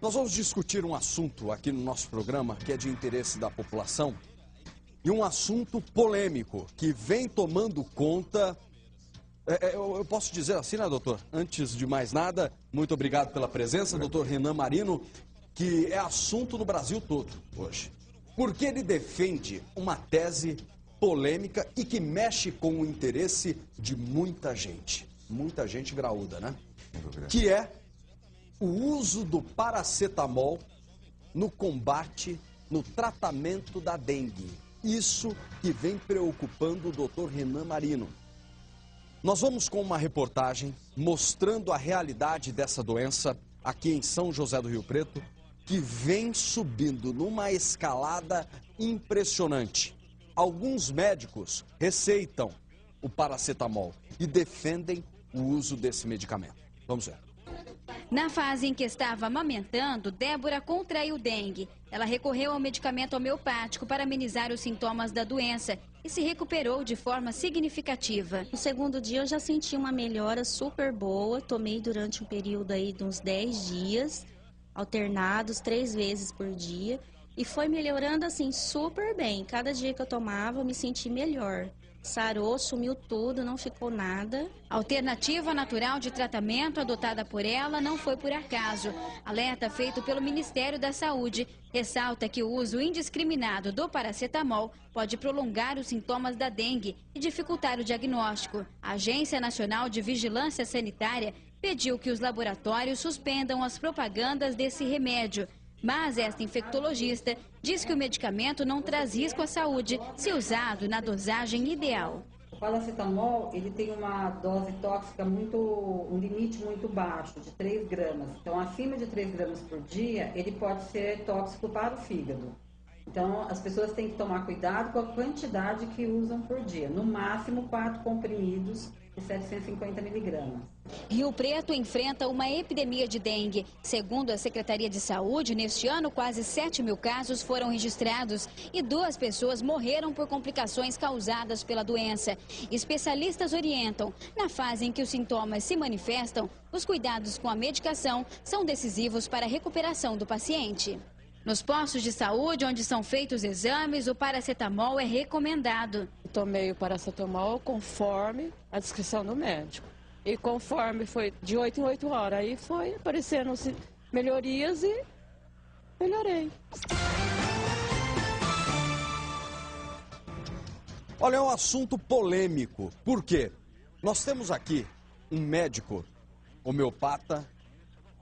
Nós vamos discutir um assunto aqui no nosso programa que é de interesse da população e um assunto polêmico que vem tomando conta, eu posso dizer assim, né, doutor? Antes de mais nada, muito obrigado pela presença, doutor Renan Marino, que é assunto no Brasil todo hoje. Porque ele defende uma tese polêmica e que mexe com o interesse de muita gente graúda, né? Que é o uso do paracetamol no combate, no tratamento da dengue. Isso que vem preocupando o doutor Renan Marino. Nós vamos com uma reportagem mostrando a realidade dessa doença aqui em São José do Rio Preto, que vem subindo numa escalada impressionante. Alguns médicos receitam o paracetamol e defendem o uso desse medicamento. Vamos ver. Na fase em que estava amamentando, Débora contraiu dengue. Ela recorreu ao medicamento homeopático para amenizar os sintomas da doença e se recuperou de forma significativa. No segundo dia eu já senti uma melhora super boa, tomei durante um período aí de uns 10 dias, alternados 3 vezes por dia, e foi melhorando assim super bem. Cada dia que eu tomava eu me senti melhor. Sarou, sumiu tudo, não ficou nada. A alternativa natural de tratamento adotada por ela não foi por acaso. Alerta feito pelo Ministério da Saúde ressalta que o uso indiscriminado do paracetamol pode prolongar os sintomas da dengue e dificultar o diagnóstico. A Agência Nacional de Vigilância Sanitária pediu que os laboratórios suspendam as propagandas desse remédio. Mas esta infectologista diz que o medicamento não traz risco à saúde se usado na dosagem ideal. O paracetamol, ele tem uma dose tóxica um limite muito baixo, de 3 gramas. Então, acima de 3 gramas por dia, ele pode ser tóxico para o fígado. Então, as pessoas têm que tomar cuidado com a quantidade que usam por dia. No máximo, 4 comprimidos de 750 miligramas. Rio Preto enfrenta uma epidemia de dengue. Segundo a Secretaria de Saúde, neste ano, quase 7 mil casos foram registrados e 2 pessoas morreram por complicações causadas pela doença. Especialistas orientam, na fase em que os sintomas se manifestam, os cuidados com a medicação são decisivos para a recuperação do paciente. Nos postos de saúde, onde são feitos exames, o paracetamol é recomendado. Tomei o paracetamol conforme a descrição do médico. E conforme foi de 8 em 8 horas, aí foi aparecendo melhorias e melhorei. Olha, é um assunto polêmico. Por quê? Nós temos aqui um médico homeopata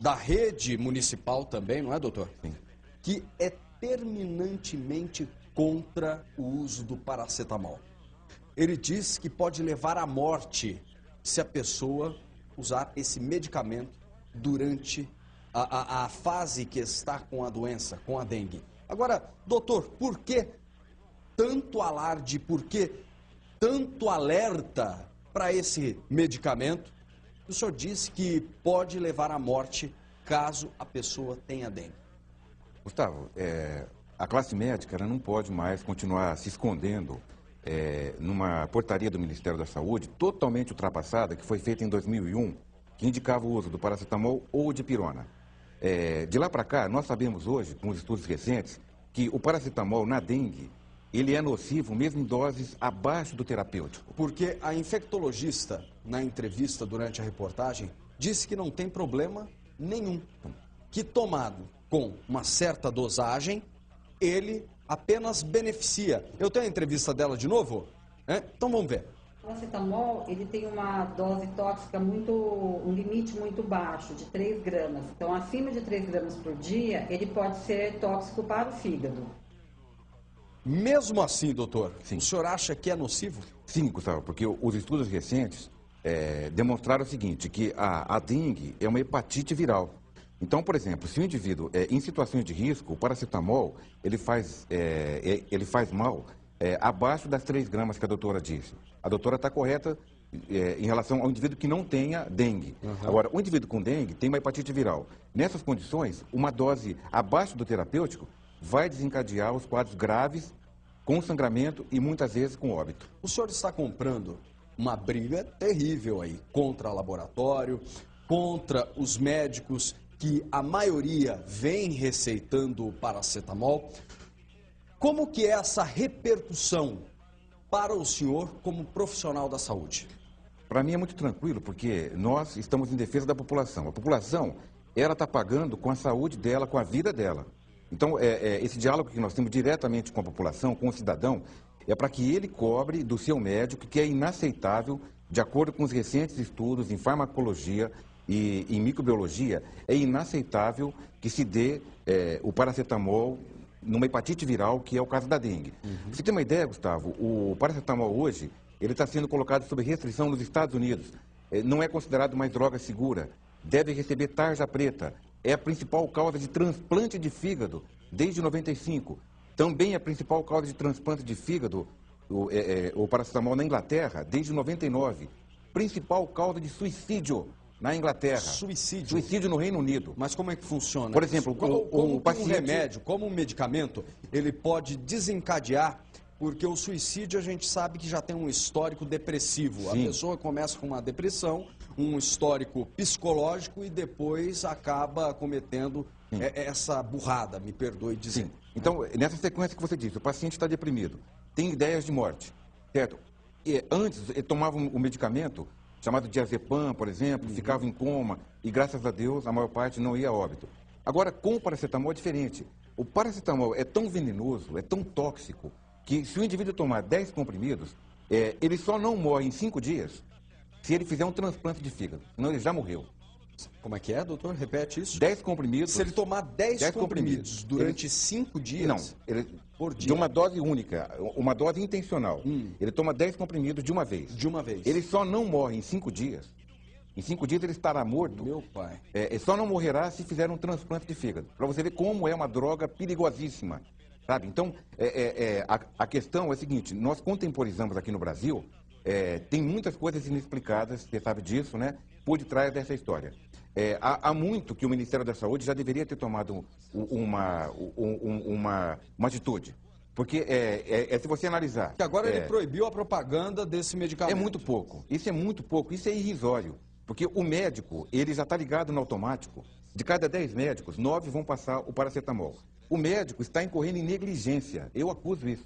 da rede municipal também, não é, doutor? Sim. Que é terminantemente contra o uso do paracetamol. Ele diz que pode levar à morte se a pessoa usar esse medicamento durante a fase que está com a doença, com a dengue. Agora, doutor, por que tanto alarde, por que tanto alerta para esse medicamento? O senhor disse que pode levar à morte caso a pessoa tenha dengue. Gustavo, a classe médica ela não pode mais continuar se escondendo numa portaria do Ministério da Saúde totalmente ultrapassada, que foi feita em 2001, que indicava o uso do paracetamol ou de pirona. De lá para cá, nós sabemos hoje, com os estudos recentes, que o paracetamol na dengue, ele é nocivo mesmo em doses abaixo do terapêutico. Porque a infectologista, na entrevista durante a reportagem, disse que não tem problema nenhum, que tomado com uma certa dosagem, ele apenas beneficia. Eu tenho a entrevista dela de novo? Então vamos ver. O paracetamol, ele tem uma dose tóxica um limite muito baixo, de 3 gramas. Então, acima de 3 gramas por dia, ele pode ser tóxico para o fígado. Mesmo assim, doutor, Sim. O senhor acha que é nocivo? Sim, Gustavo, porque os estudos recentes demonstraram o seguinte, que a dengue é uma hepatite viral. Então, por exemplo, se o indivíduo em situações de risco, o paracetamol, ele faz mal abaixo das 3 gramas que a doutora disse. A doutora está correta em relação ao indivíduo que não tenha dengue. Uhum. Agora, o indivíduo com dengue tem uma hepatite viral. Nessas condições, uma dose abaixo do terapêutico vai desencadear os quadros graves, com sangramento e muitas vezes com óbito. O senhor está comprando uma briga terrível aí contra o laboratório, contra os médicos que a maioria vem receitando o paracetamol. Como que é essa repercussão para o senhor como profissional da saúde? Para mim é muito tranquilo, porque nós estamos em defesa da população. A população, ela está pagando com a saúde dela, com a vida dela. Então, esse diálogo que nós temos diretamente com a população, com o cidadão, é para que ele cobre do seu médico, que é inaceitável, de acordo com os recentes estudos em farmacologia e em microbiologia, é inaceitável que se dê o paracetamol numa hepatite viral, que é o caso da dengue. Pra você tem uma ideia, Gustavo, o paracetamol hoje, ele está sendo colocado sob restrição nos Estados Unidos. Não é considerado mais droga segura. Deve receber tarja preta. É a principal causa de transplante de fígado desde 95. Também é a principal causa de transplante de fígado, o paracetamol na Inglaterra, desde 99. Principal causa de suicídio na Inglaterra. Suicídio? Suicídio no Reino Unido. Mas como é que funciona? Por exemplo, como o paciente... um remédio, como um medicamento, ele pode desencadear, porque o suicídio a gente sabe que já tem um histórico depressivo. Sim. A pessoa começa com uma depressão, um histórico psicológico e depois acaba cometendo essa burrada, me perdoe dizer. Sim. Então, nessa sequência que você disse, o paciente está deprimido, tem ideias de morte, certo? E antes, ele tomava um medicamento chamado diazepam, por exemplo, ficava em coma e, graças a Deus, a maior parte não ia a óbito. Agora, com o paracetamol é diferente. O paracetamol é tão venenoso, é tão tóxico, que se o indivíduo tomar 10 comprimidos, ele só não morre em 5 dias se ele fizer um transplante de fígado, senão ele já morreu. Como é que é, doutor? Repete isso. 10 comprimidos... Se ele tomar 10 comprimidos durante 5 dias... Não, por dia. De uma dose única, uma dose intencional. Ele toma 10 comprimidos de uma vez. De uma vez. Ele só não morre em 5 dias. Em 5 dias ele estará morto. Meu pai. Ele só não morrerá se fizer um transplante de fígado. Para você ver como é uma droga perigosíssima. Sabe? Então, a questão é a seguinte, nós contemporizamos aqui no Brasil, tem muitas coisas inexplicadas, você sabe disso, né? Por detrás dessa história. Há muito que o Ministério da Saúde já deveria ter tomado uma atitude. Porque se você analisar... Que agora ele proibiu a propaganda desse medicamento. É muito pouco. Isso é muito pouco. Isso é irrisório. Porque o médico, ele já está ligado no automático. De cada 10 médicos, 9 vão passar o paracetamol. O médico está incorrendo em negligência. Eu acuso isso.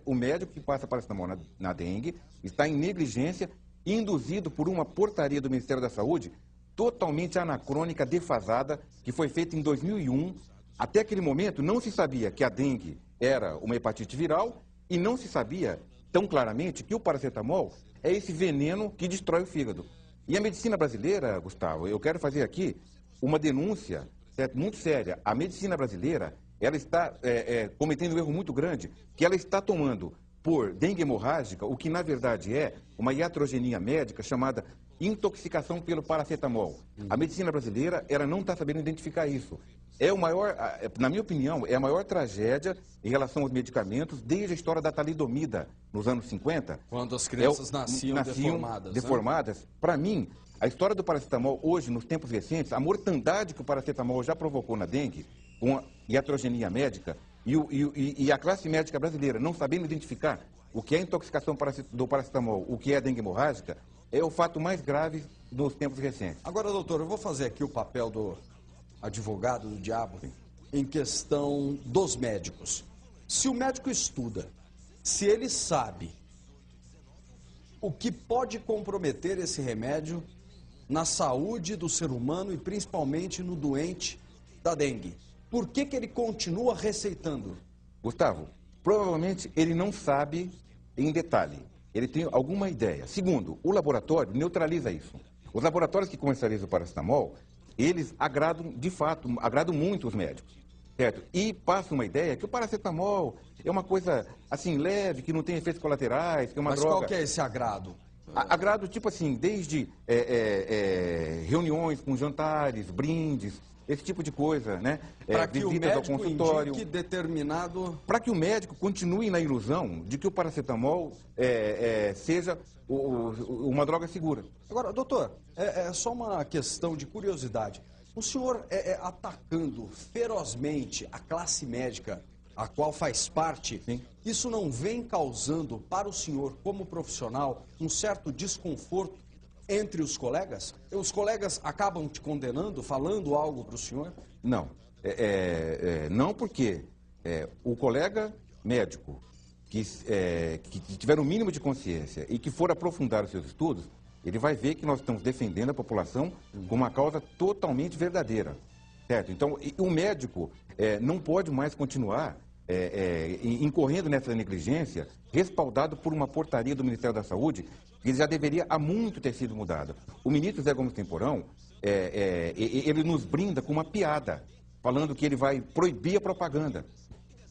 O médico que passa paracetamol na dengue está em negligência, induzido por uma portaria do Ministério da Saúde totalmente anacrônica, defasada, que foi feita em 2001. Até aquele momento não se sabia que a dengue era uma hepatite viral e não se sabia tão claramente que o paracetamol é esse veneno que destrói o fígado. E a medicina brasileira, Gustavo, eu quero fazer aqui uma denúncia muito séria. A medicina brasileira, ela está cometendo um erro muito grande, que ela está tomando por dengue hemorrágica, o que na verdade é uma iatrogenia médica chamada intoxicação pelo paracetamol. A medicina brasileira, ela não está sabendo identificar isso. É o maior, na minha opinião, é a maior tragédia em relação aos medicamentos desde a história da talidomida, nos anos 50. Quando as crianças nasciam deformadas. Né? Para mim, a história do paracetamol hoje, nos tempos recentes, a mortandade que o paracetamol já provocou na dengue, com a iatrogenia médica, e a classe médica brasileira não sabendo identificar o que é intoxicação do paracetamol, o que é a dengue hemorrágica, é o fato mais grave dos tempos recentes. Agora, doutor, eu vou fazer aqui o papel do advogado do diabo em questão dos médicos. Se o médico estuda, se ele sabe o que pode comprometer esse remédio na saúde do ser humano e principalmente no doente da dengue, por que ele continua receitando? Gustavo, provavelmente ele não sabe em detalhe. Ele tem alguma ideia. Segundo, o laboratório neutraliza isso. Os laboratórios que comercializam o paracetamol, eles agradam, de fato, agradam muito os médicos, certo? E passam uma ideia que o paracetamol é uma coisa, assim, leve, que não tem efeitos colaterais, que é uma droga... Mas qual que é esse agrado? Agrado, tipo assim, desde reuniões com jantares, brindes, esse tipo de coisa, né? Para que o médico ao consultório, indique determinado... Para que o médico continue na ilusão de que o paracetamol seja uma droga segura. Agora, doutor, é só uma questão de curiosidade. O senhor atacando ferozmente a classe médica, a qual faz parte, sim, isso não vem causando para o senhor, como profissional, um certo desconforto? entre os colegas? Os colegas acabam te condenando, falando algo para o senhor? Não. Não, porque o colega médico que tiver o mínimo de consciência e que for aprofundar os seus estudos, ele vai ver que nós estamos defendendo a população com uma causa totalmente verdadeira. Certo? Então, o médico não pode mais continuar incorrendo nessa negligência, respaldado por uma portaria do Ministério da Saúde, que já deveria há muito ter sido mudada. O ministro Zé Gomes Temporão, ele nos brinda com uma piada, falando que ele vai proibir a propaganda.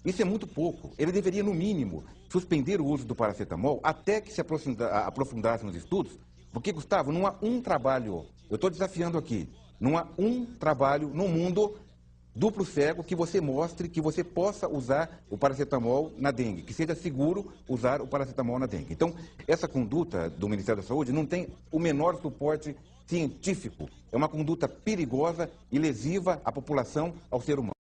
Isso é muito pouco. Ele deveria, no mínimo, suspender o uso do paracetamol até que se aprofundasse nos estudos, porque, Gustavo, não há um trabalho, eu estou desafiando aqui, não há um trabalho no mundo duplo cego que você mostre que você possa usar o paracetamol na dengue, que seja seguro usar o paracetamol na dengue. Então, essa conduta do Ministério da Saúde não tem o menor suporte científico. É uma conduta perigosa e lesiva à população, ao ser humano.